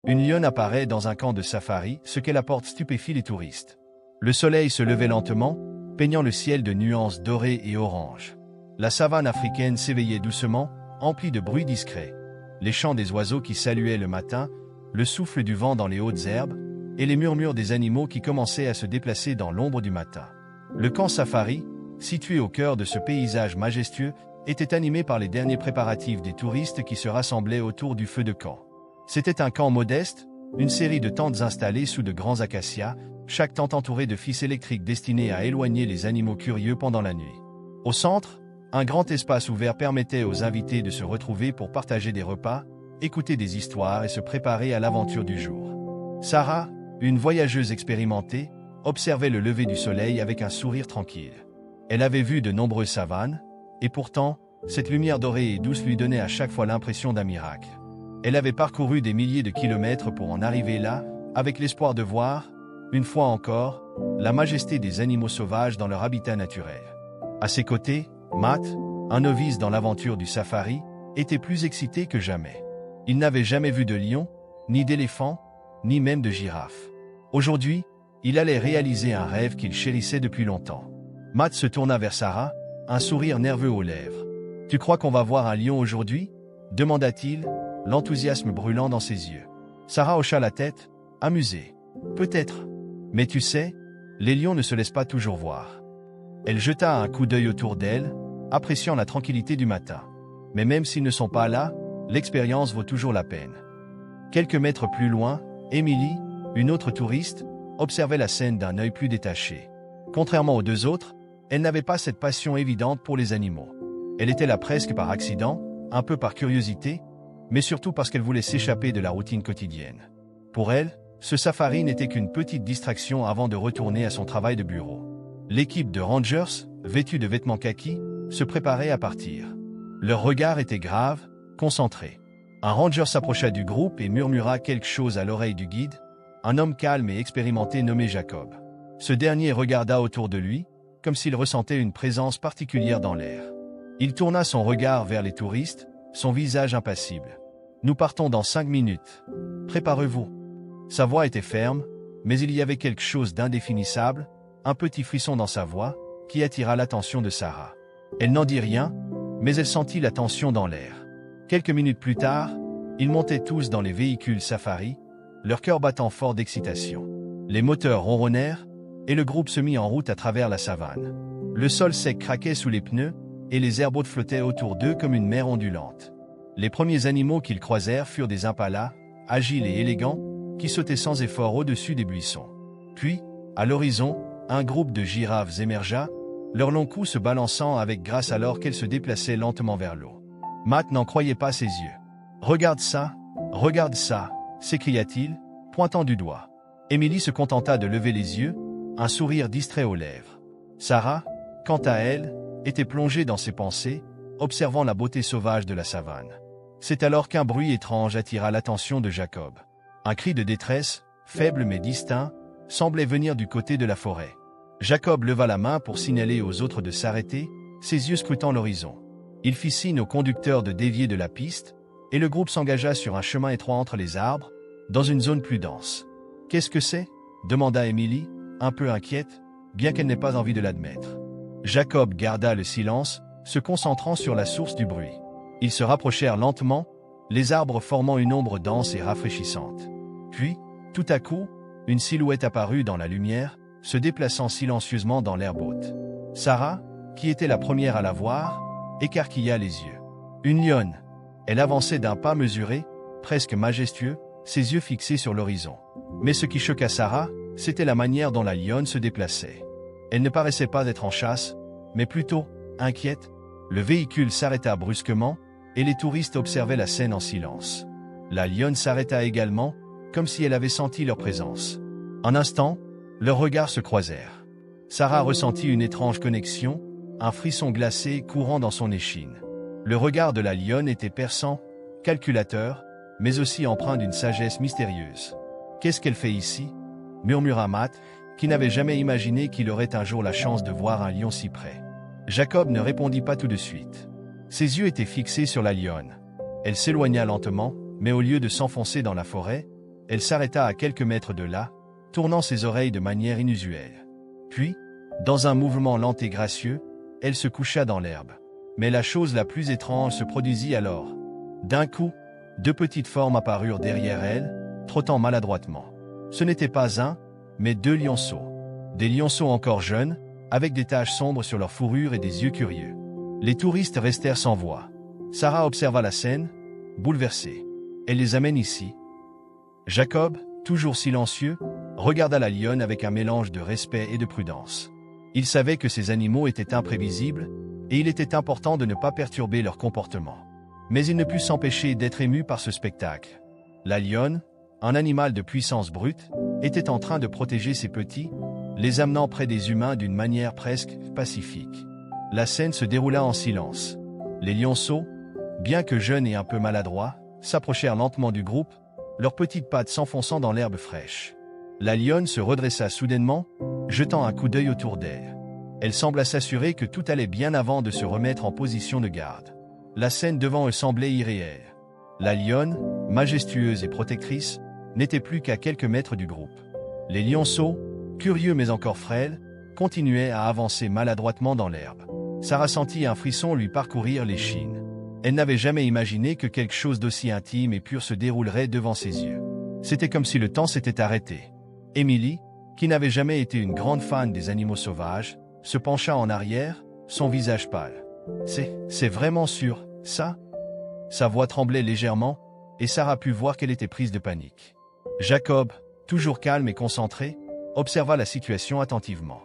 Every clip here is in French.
Une lionne apparaît dans un camp de safari, ce qu'elle apporte stupéfie les touristes. Le soleil se levait lentement, peignant le ciel de nuances dorées et oranges. La savane africaine s'éveillait doucement, emplie de bruits discrets. Les chants des oiseaux qui saluaient le matin, le souffle du vent dans les hautes herbes, et les murmures des animaux qui commençaient à se déplacer dans l'ombre du matin. Le camp safari, situé au cœur de ce paysage majestueux, était animé par les derniers préparatifs des touristes qui se rassemblaient autour du feu de camp. C'était un camp modeste, une série de tentes installées sous de grands acacias, chaque tente entourée de fils électriques destinés à éloigner les animaux curieux pendant la nuit. Au centre, un grand espace ouvert permettait aux invités de se retrouver pour partager des repas, écouter des histoires et se préparer à l'aventure du jour. Sarah, une voyageuse expérimentée, observait le lever du soleil avec un sourire tranquille. Elle avait vu de nombreuses savanes, et pourtant, cette lumière dorée et douce lui donnait à chaque fois l'impression d'un miracle. Elle avait parcouru des milliers de kilomètres pour en arriver là, avec l'espoir de voir, une fois encore, la majesté des animaux sauvages dans leur habitat naturel. À ses côtés, Matt, un novice dans l'aventure du safari, était plus excité que jamais. Il n'avait jamais vu de lion, ni d'éléphant, ni même de girafe. Aujourd'hui, il allait réaliser un rêve qu'il chérissait depuis longtemps. Matt se tourna vers Sarah, un sourire nerveux aux lèvres. « Tu crois qu'on va voir un lion aujourd'hui ?» demanda-t-il, l'enthousiasme brûlant dans ses yeux. Sarah hocha la tête, amusée. « Peut-être. Mais tu sais, les lions ne se laissent pas toujours voir. » Elle jeta un coup d'œil autour d'elle, appréciant la tranquillité du matin. Mais même s'ils ne sont pas là, l'expérience vaut toujours la peine. Quelques mètres plus loin, Emily, une autre touriste, observait la scène d'un œil plus détaché. Contrairement aux deux autres, elle n'avait pas cette passion évidente pour les animaux. Elle était là presque par accident, un peu par curiosité, mais surtout parce qu'elle voulait s'échapper de la routine quotidienne. Pour elle, ce safari n'était qu'une petite distraction avant de retourner à son travail de bureau. L'équipe de rangers, vêtue de vêtements kaki, se préparait à partir. Leur regard était grave, concentré. Un ranger s'approcha du groupe et murmura quelque chose à l'oreille du guide, un homme calme et expérimenté nommé Jacob. Ce dernier regarda autour de lui, comme s'il ressentait une présence particulière dans l'air. Il tourna son regard vers les touristes, son visage impassible. « Nous partons dans 5 minutes. Préparez-vous. » Sa voix était ferme, mais il y avait quelque chose d'indéfinissable, un petit frisson dans sa voix, qui attira l'attention de Sarah. Elle n'en dit rien, mais elle sentit la tension dans l'air. Quelques minutes plus tard, ils montaient tous dans les véhicules safari, leur cœur battant fort d'excitation. Les moteurs ronronnèrent, et le groupe se mit en route à travers la savane. Le sol sec craquait sous les pneus, et les herbeaux flottaient autour d'eux comme une mer ondulante. Les premiers animaux qu'ils croisèrent furent des impalas, agiles et élégants, qui sautaient sans effort au-dessus des buissons. Puis, à l'horizon, un groupe de girafes émergea, leur long cou se balançant avec grâce alors qu'elles se déplaçaient lentement vers l'eau. Matt n'en croyait pas ses yeux. « Regarde ça, s'écria-t-il, pointant du doigt. Emily se contenta de lever les yeux, un sourire distrait aux lèvres. Sarah, quant à elle, était plongée dans ses pensées, observant la beauté sauvage de la savane. C'est alors qu'un bruit étrange attira l'attention de Jacob. Un cri de détresse, faible mais distinct, semblait venir du côté de la forêt. Jacob leva la main pour signaler aux autres de s'arrêter, ses yeux scrutant l'horizon. Il fit signe au conducteur de dévier de la piste, et le groupe s'engagea sur un chemin étroit entre les arbres, dans une zone plus dense. « Qu'est-ce que c'est » demanda Emily, un peu inquiète, bien qu'elle n'ait pas envie de l'admettre. Jacob garda le silence, se concentrant sur la source du bruit. Ils se rapprochèrent lentement, les arbres formant une ombre dense et rafraîchissante. Puis, tout à coup, une silhouette apparut dans la lumière, se déplaçant silencieusement dans l'herbe haute. Sarah, qui était la première à la voir, écarquilla les yeux. Une lionne. Elle avançait d'un pas mesuré, presque majestueux, ses yeux fixés sur l'horizon. Mais ce qui choqua Sarah, c'était la manière dont la lionne se déplaçait. Elle ne paraissait pas être en chasse, mais plutôt inquiète. Le véhicule s'arrêta brusquement, et les touristes observaient la scène en silence. La lionne s'arrêta également, comme si elle avait senti leur présence. Un instant, leurs regards se croisèrent. Sarah ressentit une étrange connexion, un frisson glacé courant dans son échine. Le regard de la lionne était perçant, calculateur, mais aussi empreint d'une sagesse mystérieuse. « Qu'est-ce qu'elle fait ici » murmura Matt, qui n'avait jamais imaginé qu'il aurait un jour la chance de voir un lion si près. Jacob ne répondit pas tout de suite. Ses yeux étaient fixés sur la lionne. Elle s'éloigna lentement, mais au lieu de s'enfoncer dans la forêt, Elle s'arrêta à quelques mètres de là, tournant ses oreilles de manière inusuelle. Puis, dans un mouvement lent et gracieux, elle se coucha dans l'herbe. Mais la chose la plus étrange se produisit alors. D'un coup, deux petites formes apparurent derrière elle, trottant maladroitement. Ce n'était pas un, mais deux lionceaux. Des lionceaux encore jeunes, avec des taches sombres sur leur fourrure et des yeux curieux. Les touristes restèrent sans voix. Sarah observa la scène, bouleversée. Elle les amène ici. Jacob, toujours silencieux, regarda la lionne avec un mélange de respect et de prudence. Il savait que ces animaux étaient imprévisibles, et il était important de ne pas perturber leur comportement. Mais il ne put s'empêcher d'être ému par ce spectacle. La lionne, un animal de puissance brute, était en train de protéger ses petits, les amenant près des humains d'une manière presque pacifique. La scène se déroula en silence. Les lionceaux, bien que jeunes et un peu maladroits, s'approchèrent lentement du groupe, leurs petites pattes s'enfonçant dans l'herbe fraîche. La lionne se redressa soudainement, jetant un coup d'œil autour d'elle. Elle sembla s'assurer que tout allait bien avant de se remettre en position de garde. La scène devant eux semblait irréelle. La lionne, majestueuse et protectrice, n'était plus qu'à quelques mètres du groupe. Les lionceaux, curieux mais encore frêles, continuaient à avancer maladroitement dans l'herbe. Sarah sentit un frisson lui parcourir l'échine. Elle n'avait jamais imaginé que quelque chose d'aussi intime et pur se déroulerait devant ses yeux. C'était comme si le temps s'était arrêté. Émilie, qui n'avait jamais été une grande fan des animaux sauvages, se pencha en arrière, son visage pâle. C'est vraiment sûr, ça ?» Sa voix tremblait légèrement, et Sarah put voir qu'elle était prise de panique. Jacob, toujours calme et concentré, observa la situation attentivement.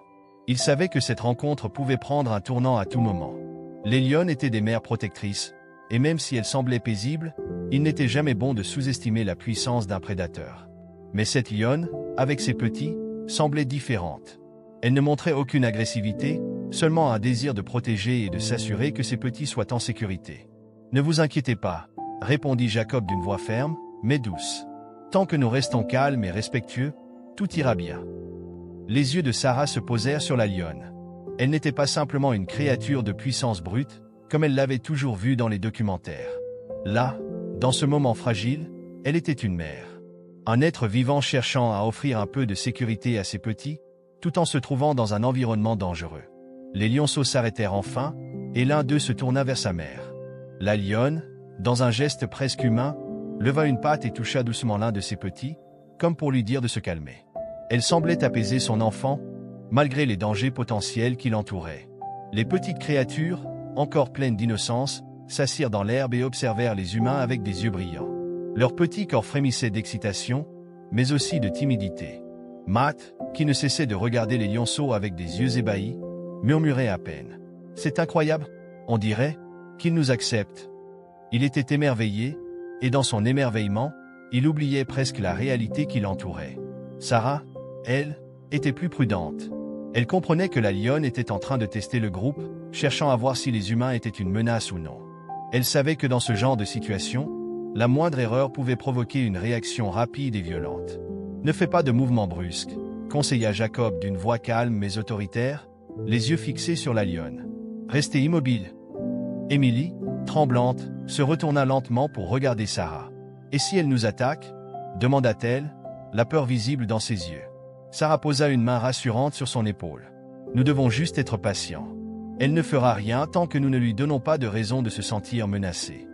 Il savait que cette rencontre pouvait prendre un tournant à tout moment. Les lionnes étaient des mères protectrices, et même si elles semblaient paisibles, il n'était jamais bon de sous-estimer la puissance d'un prédateur. Mais cette lionne, avec ses petits, semblait différente. Elle ne montrait aucune agressivité, seulement un désir de protéger et de s'assurer que ses petits soient en sécurité. « Ne vous inquiétez pas », répondit Jacob d'une voix ferme, mais douce. « Tant que nous restons calmes et respectueux, tout ira bien. » Les yeux de Sarah se posèrent sur la lionne. Elle n'était pas simplement une créature de puissance brute, comme elle l'avait toujours vue dans les documentaires. Là, dans ce moment fragile, elle était une mère. Un être vivant cherchant à offrir un peu de sécurité à ses petits, tout en se trouvant dans un environnement dangereux. Les lionceaux s'arrêtèrent enfin, et l'un d'eux se tourna vers sa mère. La lionne, dans un geste presque humain, leva une patte et toucha doucement l'un de ses petits, comme pour lui dire de se calmer. Elle semblait apaiser son enfant, malgré les dangers potentiels qui l'entouraient. Les petites créatures, encore pleines d'innocence, s'assirent dans l'herbe et observèrent les humains avec des yeux brillants. Leur petit corps frémissait d'excitation, mais aussi de timidité. Matt, qui ne cessait de regarder les lionceaux avec des yeux ébahis, murmurait à peine. « C'est incroyable, on dirait, qu'il nous accepte. » Il était émerveillé, et dans son émerveillement, il oubliait presque la réalité qui l'entourait. Sarah, elle, était plus prudente. Elle comprenait que la lionne était en train de tester le groupe, cherchant à voir si les humains étaient une menace ou non. Elle savait que dans ce genre de situation, la moindre erreur pouvait provoquer une réaction rapide et violente. « Ne fais pas de mouvements brusques », conseilla Jacob d'une voix calme mais autoritaire, les yeux fixés sur la lionne. « Restez immobile. » Émilie, tremblante, se retourna lentement pour regarder Sarah. « Et si elle nous attaque ?» demanda-t-elle, la peur visible dans ses yeux. Sarah posa une main rassurante sur son épaule. « Nous devons juste être patients. Elle ne fera rien tant que nous ne lui donnons pas de raison de se sentir menacée. »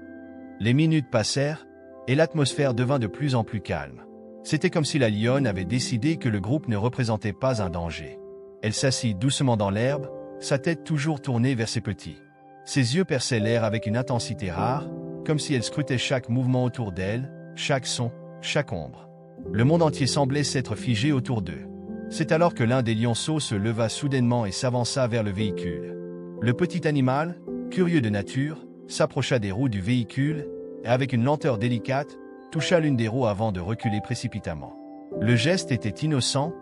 Les minutes passèrent, et l'atmosphère devint de plus en plus calme. C'était comme si la lionne avait décidé que le groupe ne représentait pas un danger. Elle s'assit doucement dans l'herbe, sa tête toujours tournée vers ses petits. Ses yeux perçaient l'air avec une intensité rare, comme si elle scrutait chaque mouvement autour d'elle, chaque son, chaque ombre. Le monde entier semblait s'être figé autour d'eux. C'est alors que l'un des lionceaux se leva soudainement et s'avança vers le véhicule. Le petit animal, curieux de nature, s'approcha des roues du véhicule et, avec une lenteur délicate, toucha l'une des roues avant de reculer précipitamment. Le geste était innocent,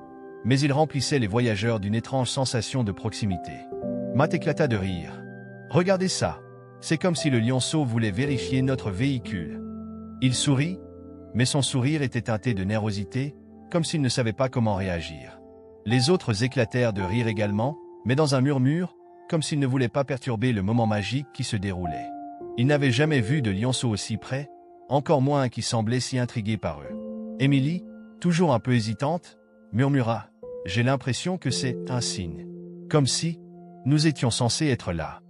mais il remplissait les voyageurs d'une étrange sensation de proximité. Matt éclata de rire. « Regardez ça, c'est comme si le lionceau voulait vérifier notre véhicule. » Il sourit, mais son sourire était teinté de nervosité, comme s'il ne savait pas comment réagir. Les autres éclatèrent de rire également, mais dans un murmure, comme s'ils ne voulaient pas perturber le moment magique qui se déroulait. Ils n'avaient jamais vu de lionceau aussi près, encore moins qui semblait si intrigué par eux. Emily, toujours un peu hésitante, murmura « J'ai l'impression que c'est un signe. Comme si nous étions censés être là. »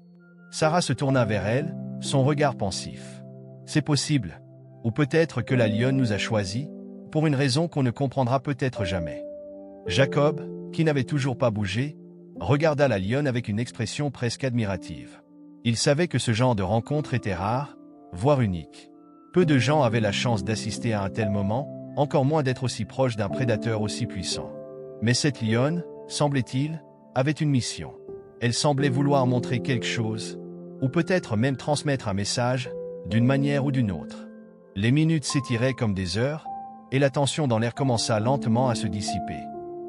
Sarah se tourna vers elle, son regard pensif. « C'est possible. Ou peut-être que la lionne nous a choisis, pour une raison qu'on ne comprendra peut-être jamais. » Jacob, qui n'avait toujours pas bougé, regarda la lionne avec une expression presque admirative. Il savait que ce genre de rencontre était rare, voire unique. Peu de gens avaient la chance d'assister à un tel moment, encore moins d'être aussi proche d'un prédateur aussi puissant. Mais cette lionne, semblait-il, avait une mission. Elle semblait vouloir montrer quelque chose, ou peut-être même transmettre un message, d'une manière ou d'une autre. Les minutes s'étiraient comme des heures, et la tension dans l'air commença lentement à se dissiper.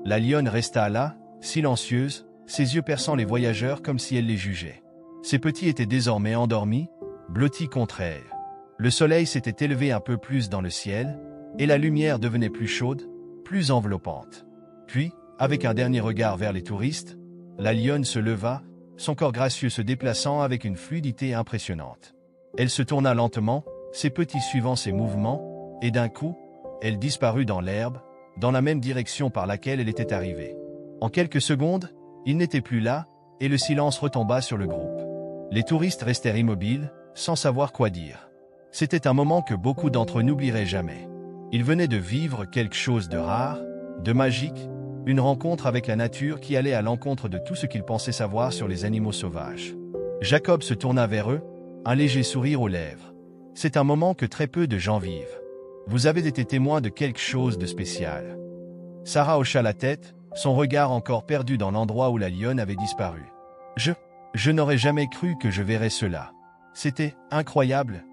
La lionne resta là, silencieuse, ses yeux perçant les voyageurs comme si elle les jugeait. Ses petits étaient désormais endormis, blottis contre elle. Le soleil s'était élevé un peu plus dans le ciel, et la lumière devenait plus chaude, plus enveloppante. Puis, avec un dernier regard vers les touristes, la lionne se leva, son corps gracieux se déplaçant avec une fluidité impressionnante. Elle se tourna lentement, ses petits suivant ses mouvements, et d'un coup, elle disparut dans l'herbe, dans la même direction par laquelle elle était arrivée. En quelques secondes, il n'était plus là, et le silence retomba sur le groupe. Les touristes restèrent immobiles, sans savoir quoi dire. C'était un moment que beaucoup d'entre eux n'oublieraient jamais. Ils venaient de vivre quelque chose de rare, de magique, une rencontre avec la nature qui allait à l'encontre de tout ce qu'ils pensaient savoir sur les animaux sauvages. Jacob se tourna vers eux, un léger sourire aux lèvres. C'est un moment que très peu de gens vivent. Vous avez été témoin de quelque chose de spécial. Sarah hocha la tête, son regard encore perdu dans l'endroit où la lionne avait disparu. Je n'aurais jamais cru que je verrais cela. C'était incroyable.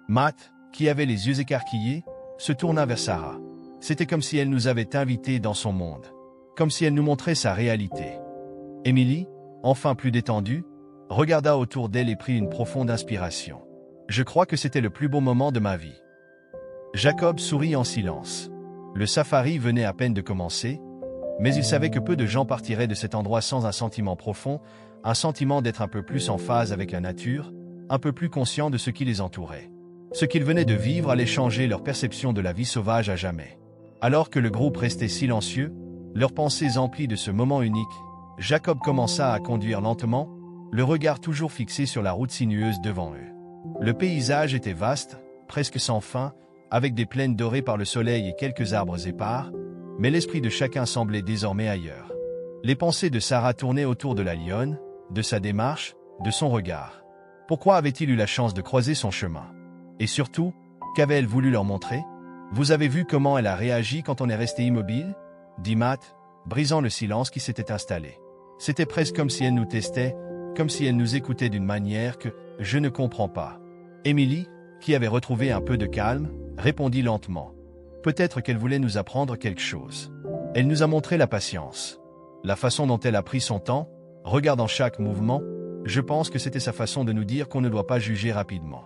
Matt, qui avait les yeux écarquillés, se tourna vers Sarah. C'était comme si elle nous avait invités dans son monde. Comme si elle nous montrait sa réalité. Emily, enfin plus détendue, regarda autour d'elle et prit une profonde inspiration. Je crois que c'était le plus beau moment de ma vie. Jacob sourit en silence. Le safari venait à peine de commencer, mais il savait que peu de gens partiraient de cet endroit sans un sentiment profond, un sentiment d'être un peu plus en phase avec la nature, un peu plus conscient de ce qui les entourait. Ce qu'ils venaient de vivre allait changer leur perception de la vie sauvage à jamais. Alors que le groupe restait silencieux, leurs pensées emplies de ce moment unique, Jacob commença à conduire lentement, le regard toujours fixé sur la route sinueuse devant eux. Le paysage était vaste, presque sans fin, avec des plaines dorées par le soleil et quelques arbres épars, mais l'esprit de chacun semblait désormais ailleurs. Les pensées de Sarah tournaient autour de la lionne, de sa démarche, de son regard. Pourquoi avait-il eu la chance de croiser son chemin? Et surtout, qu'avait-elle voulu leur montrer? Vous avez vu comment elle a réagi quand on est resté immobile? Dit Matt, brisant le silence qui s'était installé. C'était presque comme si elle nous testait, comme si elle nous écoutait d'une manière que je ne comprends pas. Emily, qui avait retrouvé un peu de calme, répondit lentement. Peut-être qu'elle voulait nous apprendre quelque chose. Elle nous a montré la patience. La façon dont elle a pris son temps, regardant chaque mouvement, je pense que c'était sa façon de nous dire qu'on ne doit pas juger rapidement.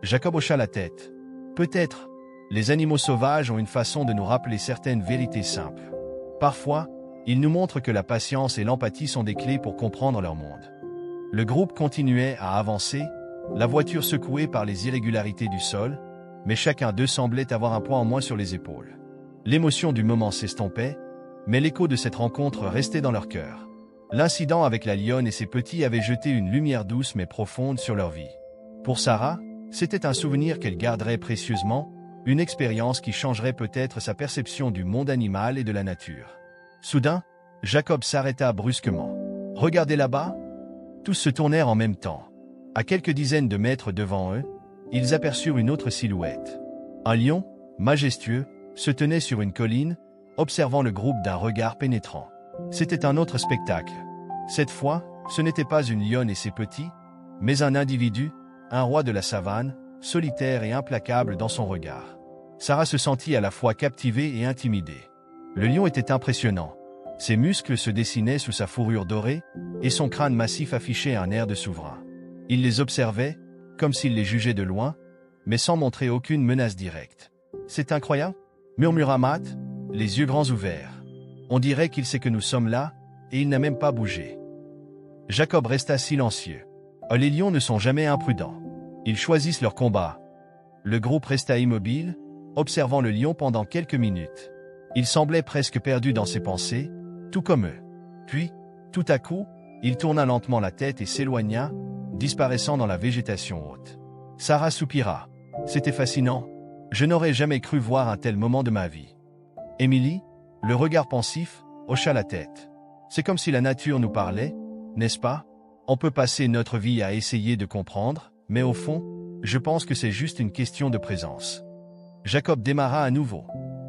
Jacob hocha la tête. Peut-être. Les animaux sauvages ont une façon de nous rappeler certaines vérités simples. Parfois, ils nous montrent que la patience et l'empathie sont des clés pour comprendre leur monde. Le groupe continuait à avancer, la voiture secouée par les irrégularités du sol, mais chacun d'eux semblait avoir un poids en moins sur les épaules. L'émotion du moment s'estompait, mais l'écho de cette rencontre restait dans leur cœur. L'incident avec la lionne et ses petits avait jeté une lumière douce mais profonde sur leur vie. Pour Sarah, c'était un souvenir qu'elle garderait précieusement, une expérience qui changerait peut-être sa perception du monde animal et de la nature. Soudain, Jacob s'arrêta brusquement. « Regardez là-bas !» Tous se tournèrent en même temps. À quelques dizaines de mètres devant eux, ils aperçurent une autre silhouette. Un lion, majestueux, se tenait sur une colline, observant le groupe d'un regard pénétrant. C'était un autre spectacle. Cette fois, ce n'était pas une lionne et ses petits, mais un individu, un roi de la savane, solitaire et implacable dans son regard. Sarah se sentit à la fois captivée et intimidée. Le lion était impressionnant. Ses muscles se dessinaient sous sa fourrure dorée, et son crâne massif affichait un air de souverain. Il les observait, comme s'il les jugeait de loin, mais sans montrer aucune menace directe. « C'est incroyable !» murmura Matt, les yeux grands ouverts. « On dirait qu'il sait que nous sommes là, et il n'a même pas bougé. » Jacob resta silencieux. « Les lions ne sont jamais imprudents. Ils choisissent leur combat. » Le groupe resta immobile, observant le lion pendant quelques minutes. Il semblait presque perdu dans ses pensées, tout comme eux. Puis, tout à coup, il tourna lentement la tête et s'éloigna, disparaissant dans la végétation haute. Sarah soupira. C'était fascinant. Je n'aurais jamais cru voir un tel moment de ma vie. Émilie, le regard pensif, hocha la tête. C'est comme si la nature nous parlait, n'est-ce pas? On peut passer notre vie à essayer de comprendre, mais au fond, je pense que c'est juste une question de présence. Jacob démarra à nouveau.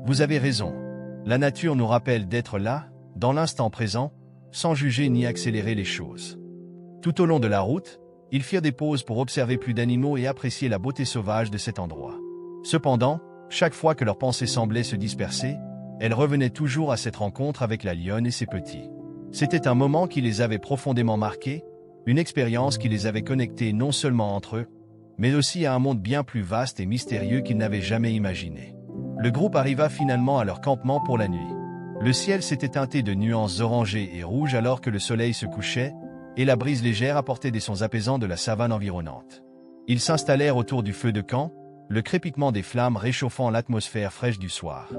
Vous avez raison. La nature nous rappelle d'être là, dans l'instant présent, sans juger ni accélérer les choses. Tout au long de la route, ils firent des pauses pour observer plus d'animaux et apprécier la beauté sauvage de cet endroit. Cependant, chaque fois que leurs pensées semblaient se disperser, elles revenaient toujours à cette rencontre avec la lionne et ses petits. C'était un moment qui les avait profondément marqués, une expérience qui les avait connectés non seulement entre eux, mais aussi à un monde bien plus vaste et mystérieux qu'ils n'avaient jamais imaginé. Le groupe arriva finalement à leur campement pour la nuit. Le ciel s'était teinté de nuances orangées et rouges alors que le soleil se couchait, et la brise légère apportait des sons apaisants de la savane environnante. Ils s'installèrent autour du feu de camp, le crépitement des flammes réchauffant l'atmosphère fraîche du soir.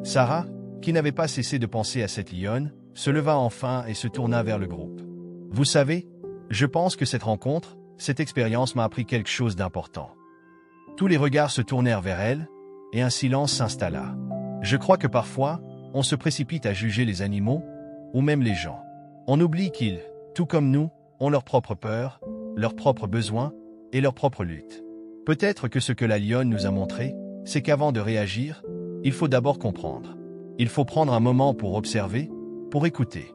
Sarah, qui n'avait pas cessé de penser à cette lionne, se leva enfin et se tourna vers le groupe. « Vous savez, je pense que cette rencontre, cette expérience m'a appris quelque chose d'important. » Tous les regards se tournèrent vers elle, et un silence s'installa. Je crois que parfois, on se précipite à juger les animaux, ou même les gens. On oublie qu'ils, tout comme nous, ont leurs propres peurs, leurs propres besoins et leurs propres luttes. Peut-être que ce que la lionne nous a montré, c'est qu'avant de réagir, il faut d'abord comprendre. Il faut prendre un moment pour observer, pour écouter.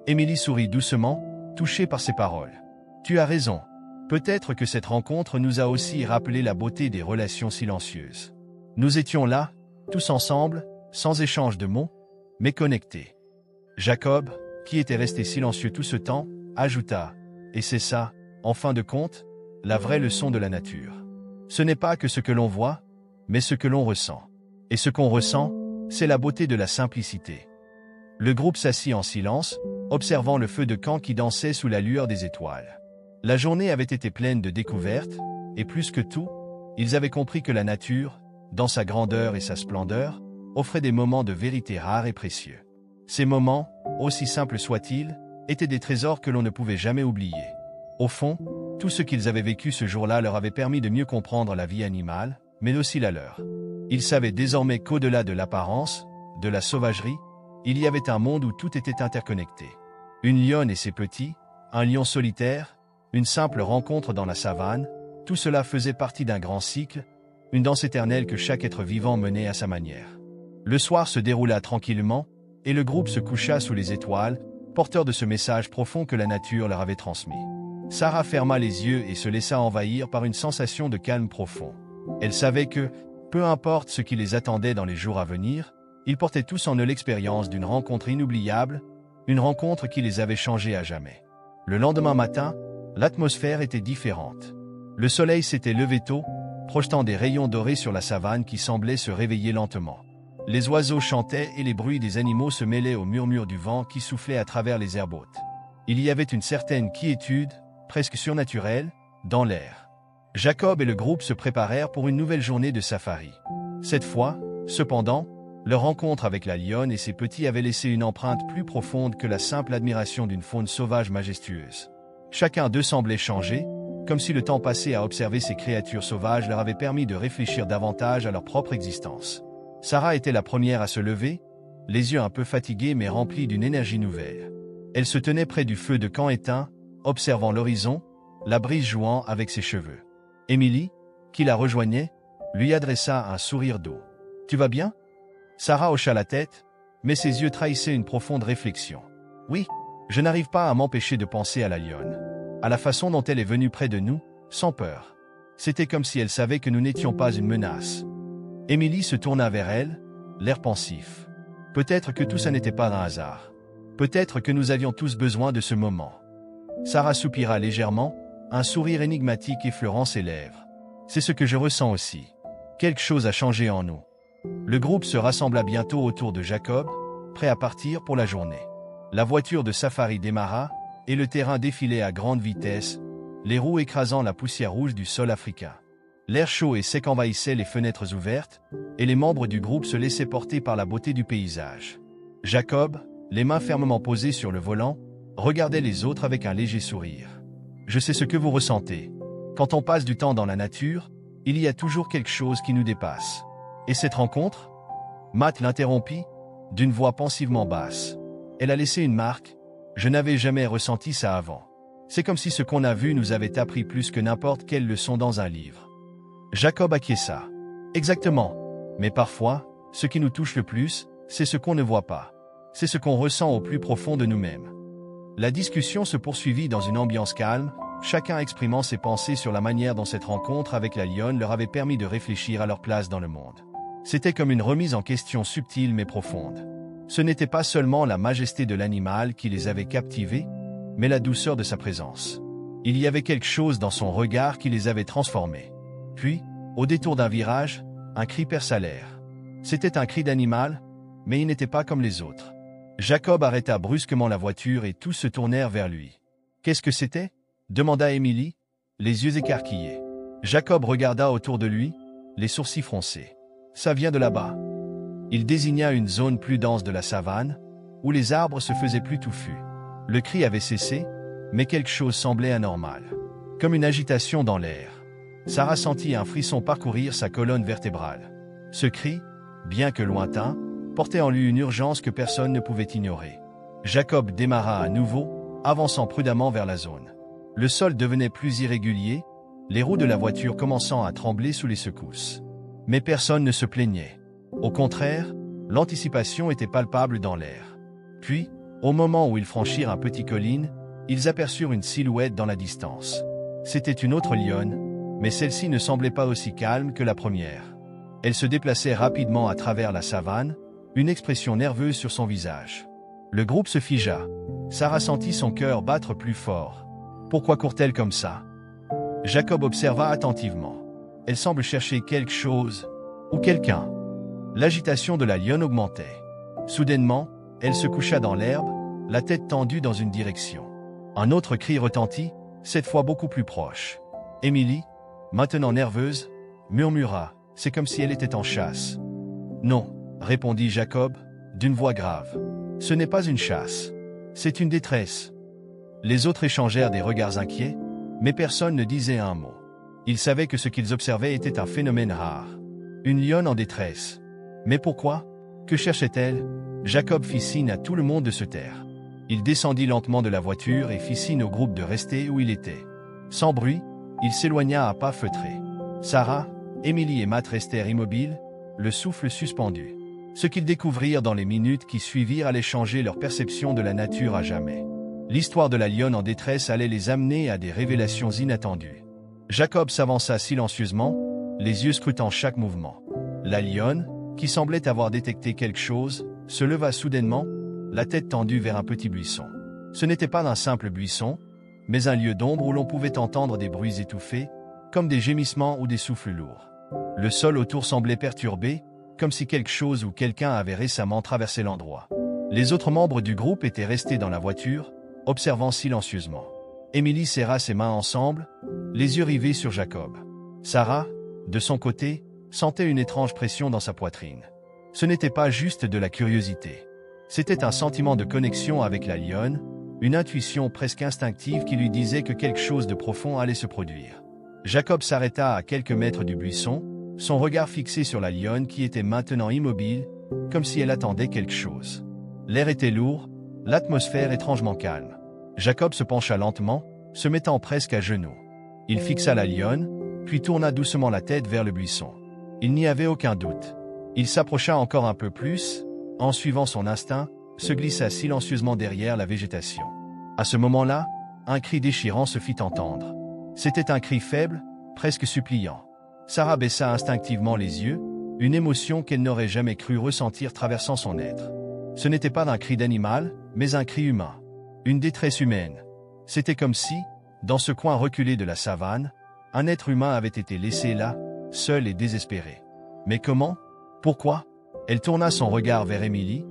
Émilie sourit doucement, touchée par ces paroles. Tu as raison. Peut-être que cette rencontre nous a aussi rappelé la beauté des relations silencieuses. Nous étions là, tous ensemble, sans échange de mots, mais connectés. Jacob, qui était resté silencieux tout ce temps, ajouta « Et c'est ça, en fin de compte, la vraie leçon de la nature. Ce n'est pas que ce que l'on voit, mais ce que l'on ressent. Et ce qu'on ressent, c'est la beauté de la simplicité. » Le groupe s'assit en silence, observant le feu de camp qui dansait sous la lueur des étoiles. La journée avait été pleine de découvertes, et plus que tout, ils avaient compris que la nature, dans sa grandeur et sa splendeur, offrait des moments de vérité rares et précieux. Ces moments, aussi simples soient-ils, étaient des trésors que l'on ne pouvait jamais oublier. Au fond, tout ce qu'ils avaient vécu ce jour-là leur avait permis de mieux comprendre la vie animale, mais aussi la leur. Ils savaient désormais qu'au-delà de l'apparence, de la sauvagerie, il y avait un monde où tout était interconnecté. Une lionne et ses petits, un lion solitaire, une simple rencontre dans la savane, tout cela faisait partie d'un grand cycle, une danse éternelle que chaque être vivant menait à sa manière. Le soir se déroula tranquillement, et le groupe se coucha sous les étoiles, porteur de ce message profond que la nature leur avait transmis. Sarah ferma les yeux et se laissa envahir par une sensation de calme profond. Elle savait que, peu importe ce qui les attendait dans les jours à venir, ils portaient tous en eux l'expérience d'une rencontre inoubliable, une rencontre qui les avait changés à jamais. Le lendemain matin, l'atmosphère était différente. Le soleil s'était levé tôt, projetant des rayons dorés sur la savane qui semblait se réveiller lentement. Les oiseaux chantaient et les bruits des animaux se mêlaient au murmure du vent qui soufflait à travers les herbes hautes. Il y avait une certaine quiétude, presque surnaturelle, dans l'air. Jacob et le groupe se préparèrent pour une nouvelle journée de safari. Cette fois, cependant, leur rencontre avec la lionne et ses petits avait laissé une empreinte plus profonde que la simple admiration d'une faune sauvage majestueuse. Chacun d'eux semblait changer, comme si le temps passé à observer ces créatures sauvages leur avait permis de réfléchir davantage à leur propre existence. Sarah était la première à se lever, les yeux un peu fatigués mais remplis d'une énergie nouvelle. Elle se tenait près du feu de camp éteint, observant l'horizon, la brise jouant avec ses cheveux. Émilie, qui la rejoignait, lui adressa un sourire doux. « Tu vas bien ?» Sarah hocha la tête, mais ses yeux trahissaient une profonde réflexion. « Oui, je n'arrive pas à m'empêcher de penser à la lionne, à la façon dont elle est venue près de nous, sans peur. C'était comme si elle savait que nous n'étions pas une menace. » Émilie se tourna vers elle, l'air pensif. Peut-être que tout ça n'était pas un hasard. Peut-être que nous avions tous besoin de ce moment. Sarah soupira légèrement, un sourire énigmatique effleurant ses lèvres. C'est ce que je ressens aussi. Quelque chose a changé en nous. Le groupe se rassembla bientôt autour de Jacob, prêt à partir pour la journée. La voiture de safari démarra, et le terrain défilait à grande vitesse, les roues écrasant la poussière rouge du sol africain. L'air chaud et sec envahissait les fenêtres ouvertes, et les membres du groupe se laissaient porter par la beauté du paysage. Jacob, les mains fermement posées sur le volant, regardait les autres avec un léger sourire. « Je sais ce que vous ressentez. Quand on passe du temps dans la nature, il y a toujours quelque chose qui nous dépasse. Et cette rencontre ?» Matt l'interrompit, d'une voix pensivement basse. Elle a laissé une marque. Je n'avais jamais ressenti ça avant. C'est comme si ce qu'on a vu nous avait appris plus que n'importe quelle leçon dans un livre. Jacob acquiesça. Exactement. Mais parfois, ce qui nous touche le plus, c'est ce qu'on ne voit pas. C'est ce qu'on ressent au plus profond de nous-mêmes. La discussion se poursuivit dans une ambiance calme, chacun exprimant ses pensées sur la manière dont cette rencontre avec la lionne leur avait permis de réfléchir à leur place dans le monde. C'était comme une remise en question subtile mais profonde. Ce n'était pas seulement la majesté de l'animal qui les avait captivés, mais la douceur de sa présence. Il y avait quelque chose dans son regard qui les avait transformés. Puis, au détour d'un virage, un cri perça l'air. C'était un cri d'animal, mais il n'était pas comme les autres. Jacob arrêta brusquement la voiture et tous se tournèrent vers lui. « Qu'est-ce que c'était » demanda Émilie, les yeux écarquillés. Jacob regarda autour de lui, les sourcils froncés. « Ça vient de là-bas. » Il désigna une zone plus dense de la savane, où les arbres se faisaient plus touffus. Le cri avait cessé, mais quelque chose semblait anormal. Comme une agitation dans l'air. Sarah sentit un frisson parcourir sa colonne vertébrale. Ce cri, bien que lointain, portait en lui une urgence que personne ne pouvait ignorer. Jacob démarra à nouveau, avançant prudemment vers la zone. Le sol devenait plus irrégulier, les roues de la voiture commençant à trembler sous les secousses. Mais personne ne se plaignait. Au contraire, l'anticipation était palpable dans l'air. Puis, au moment où ils franchirent un petit colline, ils aperçurent une silhouette dans la distance. C'était une autre lionne, mais celle-ci ne semblait pas aussi calme que la première. Elle se déplaçait rapidement à travers la savane, une expression nerveuse sur son visage. Le groupe se figea. Sarah sentit son cœur battre plus fort. Pourquoi court-elle comme ça? Jacob observa attentivement. Elle semble chercher quelque chose, ou quelqu'un. L'agitation de la lionne augmentait. Soudainement, elle se coucha dans l'herbe, la tête tendue dans une direction. Un autre cri retentit, cette fois beaucoup plus proche. Émilie, maintenant nerveuse, murmura, c'est comme si elle était en chasse. Non, répondit Jacob, d'une voix grave. Ce n'est pas une chasse. C'est une détresse. Les autres échangèrent des regards inquiets, mais personne ne disait un mot. Ils savaient que ce qu'ils observaient était un phénomène rare. Une lionne en détresse. Mais pourquoi? Que cherchait-elle? Jacob fit signe à tout le monde de se taire. Il descendit lentement de la voiture et fit signe au groupe de rester où il était. Sans bruit, il s'éloigna à pas feutrés. Sarah, Émilie et Matt restèrent immobiles, le souffle suspendu. Ce qu'ils découvrirent dans les minutes qui suivirent allait changer leur perception de la nature à jamais. L'histoire de la lionne en détresse allait les amener à des révélations inattendues. Jacob s'avança silencieusement, les yeux scrutant chaque mouvement. La lionne, qui semblait avoir détecté quelque chose, se leva soudainement, la tête tendue vers un petit buisson. Ce n'était pas un simple buisson, mais un lieu d'ombre où l'on pouvait entendre des bruits étouffés, comme des gémissements ou des souffles lourds. Le sol autour semblait perturbé, comme si quelque chose ou quelqu'un avait récemment traversé l'endroit. Les autres membres du groupe étaient restés dans la voiture, observant silencieusement. Émilie serra ses mains ensemble, les yeux rivés sur Jacob. Sarah, de son côté, sentait une étrange pression dans sa poitrine. Ce n'était pas juste de la curiosité. C'était un sentiment de connexion avec la lionne, une intuition presque instinctive qui lui disait que quelque chose de profond allait se produire. Jacob s'arrêta à quelques mètres du buisson, son regard fixé sur la lionne qui était maintenant immobile, comme si elle attendait quelque chose. L'air était lourd, l'atmosphère étrangement calme. Jacob se pencha lentement, se mettant presque à genoux. Il fixa la lionne, puis tourna doucement la tête vers le buisson. Il n'y avait aucun doute. Il s'approcha encore un peu plus, en suivant son instinct, se glissa silencieusement derrière la végétation. À ce moment-là, un cri déchirant se fit entendre. C'était un cri faible, presque suppliant. Sarah baissa instinctivement les yeux, une émotion qu'elle n'aurait jamais cru ressentir traversant son être. Ce n'était pas un cri d'animal, mais un cri humain. Une détresse humaine. C'était comme si, dans ce coin reculé de la savane, un être humain avait été laissé là, seul et désespéré. Mais comment? Pourquoi? Elle tourna son regard vers Émilie,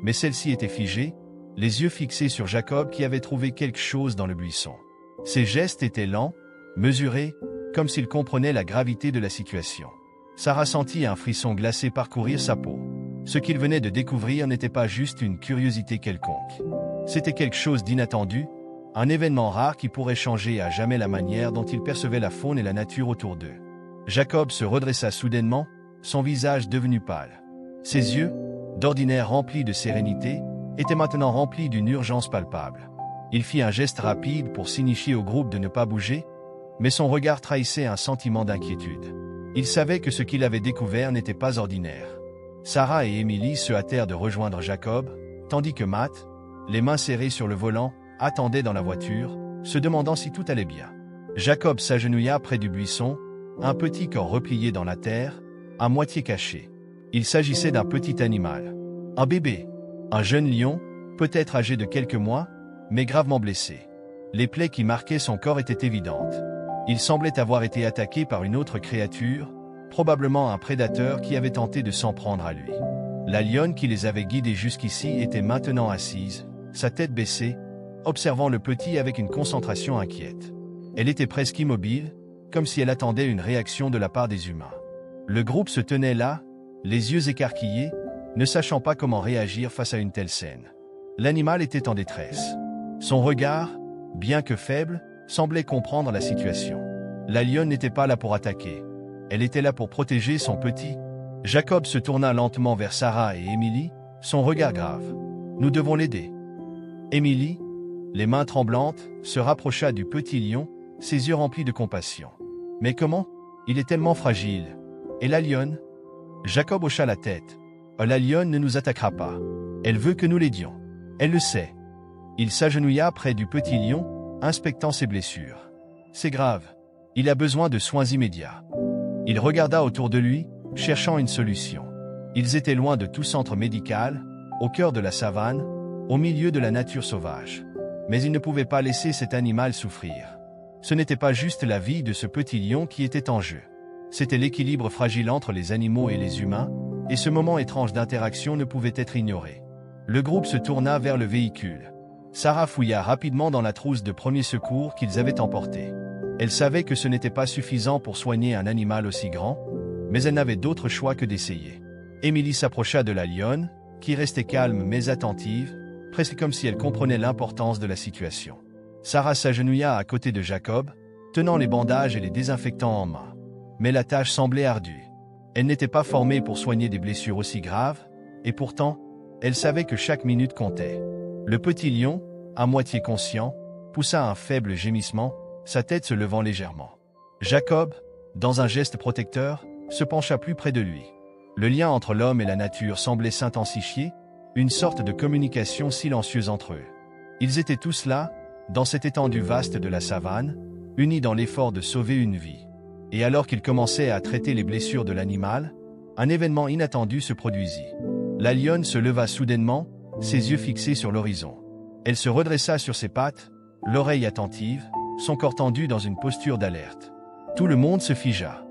mais celle-ci était figée, les yeux fixés sur Jacob qui avait trouvé quelque chose dans le buisson. Ses gestes étaient lents, mesurés, comme s'il comprenait la gravité de la situation. Sarah sentit un frisson glacé parcourir sa peau. Ce qu'il venait de découvrir n'était pas juste une curiosité quelconque. C'était quelque chose d'inattendu, un événement rare qui pourrait changer à jamais la manière dont il percevait la faune et la nature autour d'eux. Jacob se redressa soudainement, son visage devenu pâle. Ses yeux, d'ordinaire remplis de sérénité, étaient maintenant remplis d'une urgence palpable. Il fit un geste rapide pour signifier au groupe de ne pas bouger, mais son regard trahissait un sentiment d'inquiétude. Il savait que ce qu'il avait découvert n'était pas ordinaire. Sarah et Emily se hâtèrent de rejoindre Jacob, tandis que Matt, les mains serrées sur le volant, attendait dans la voiture, se demandant si tout allait bien. Jacob s'agenouilla près du buisson, un petit corps replié dans la terre, à moitié caché. Il s'agissait d'un petit animal. Un bébé. Un jeune lion, peut-être âgé de quelques mois, mais gravement blessé. Les plaies qui marquaient son corps étaient évidentes. Il semblait avoir été attaqué par une autre créature, probablement un prédateur qui avait tenté de s'en prendre à lui. La lionne qui les avait guidés jusqu'ici était maintenant assise, sa tête baissée, observant le petit avec une concentration inquiète. Elle était presque immobile, comme si elle attendait une réaction de la part des humains. Le groupe se tenait là, les yeux écarquillés, ne sachant pas comment réagir face à une telle scène. L'animal était en détresse. Son regard, bien que faible, semblait comprendre la situation. La lionne n'était pas là pour attaquer. Elle était là pour protéger son petit. Jacob se tourna lentement vers Sarah et Emily, son regard grave. « Nous devons l'aider. » Emily, les mains tremblantes, se rapprocha du petit lion, ses yeux remplis de compassion. « Mais comment? Il est tellement fragile. Et la lionne ?» Jacob hocha la tête. « La lionne ne nous attaquera pas. Elle veut que nous l'aidions. Elle le sait. » Il s'agenouilla près du petit lion, inspectant ses blessures. « C'est grave. Il a besoin de soins immédiats. » Il regarda autour de lui, cherchant une solution. Ils étaient loin de tout centre médical, au cœur de la savane, au milieu de la nature sauvage. Mais ils ne pouvaient pas laisser cet animal souffrir. Ce n'était pas juste la vie de ce petit lion qui était en jeu. C'était l'équilibre fragile entre les animaux et les humains, et ce moment étrange d'interaction ne pouvait être ignoré. Le groupe se tourna vers le véhicule. Sarah fouilla rapidement dans la trousse de premiers secours qu'ils avaient emportée. Elle savait que ce n'était pas suffisant pour soigner un animal aussi grand, mais elle n'avait d'autre choix que d'essayer. Emily s'approcha de la lionne, qui restait calme mais attentive, presque comme si elle comprenait l'importance de la situation. Sarah s'agenouilla à côté de Jacob, tenant les bandages et les désinfectants en main. Mais la tâche semblait ardue. Elle n'était pas formée pour soigner des blessures aussi graves, et pourtant, elle savait que chaque minute comptait. Le petit lion, à moitié conscient, poussa un faible gémissement, sa tête se levant légèrement. Jacob, dans un geste protecteur, se pencha plus près de lui. Le lien entre l'homme et la nature semblait s'intensifier, une sorte de communication silencieuse entre eux. Ils étaient tous là, dans cette étendue vaste de la savane, unis dans l'effort de sauver une vie. Et alors qu'ils commençaient à traiter les blessures de l'animal, un événement inattendu se produisit. La lionne se leva soudainement, ses yeux fixés sur l'horizon. Elle se redressa sur ses pattes, l'oreille attentive, son corps tendu dans une posture d'alerte. Tout le monde se figea.